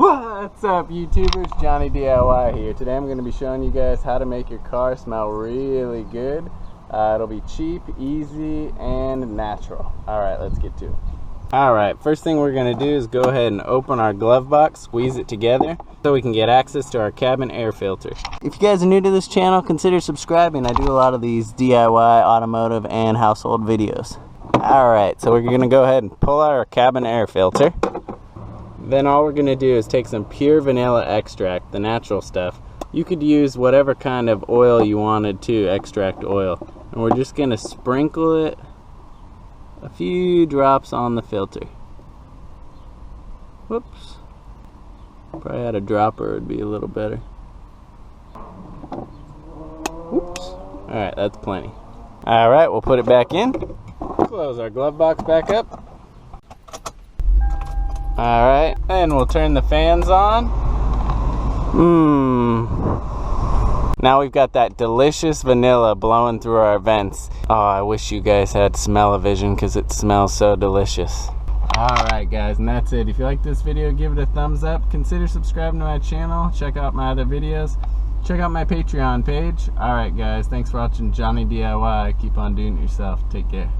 What's up, YouTubers? Johnny DIY here. Today I'm going to be showing you guys how to make your car smell really good. It'll be cheap, easy, and natural. Alright, let's get to it. Alright, first thing we're going to do is go ahead and open our glove box, squeeze it together, so we can get access to our cabin air filter. If you guys are new to this channel, consider subscribing. I do a lot of these DIY, automotive, and household videos. Alright, so we're going to go ahead and pull out our cabin air filter. Then all we're going to do is take some pure vanilla extract, the natural stuff. You could use whatever kind of oil you wanted to extract oil. And we're just going to sprinkle it a few drops on the filter. Whoops. Probably had a dropper, it'd be a little better. Whoops. Alright, that's plenty. Alright, we'll put it back in. Close our glove box back up. Alright, and we'll turn the fans on. Now we've got that delicious vanilla blowing through our vents. Oh, I wish you guys had smell-o-vision because it smells so delicious. Alright guys, and that's it. If you like this video, give it a thumbs up. Consider subscribing to my channel. Check out my other videos. Check out my Patreon page. Alright guys, thanks for watching Johnny DIY. Keep on doing it yourself. Take care.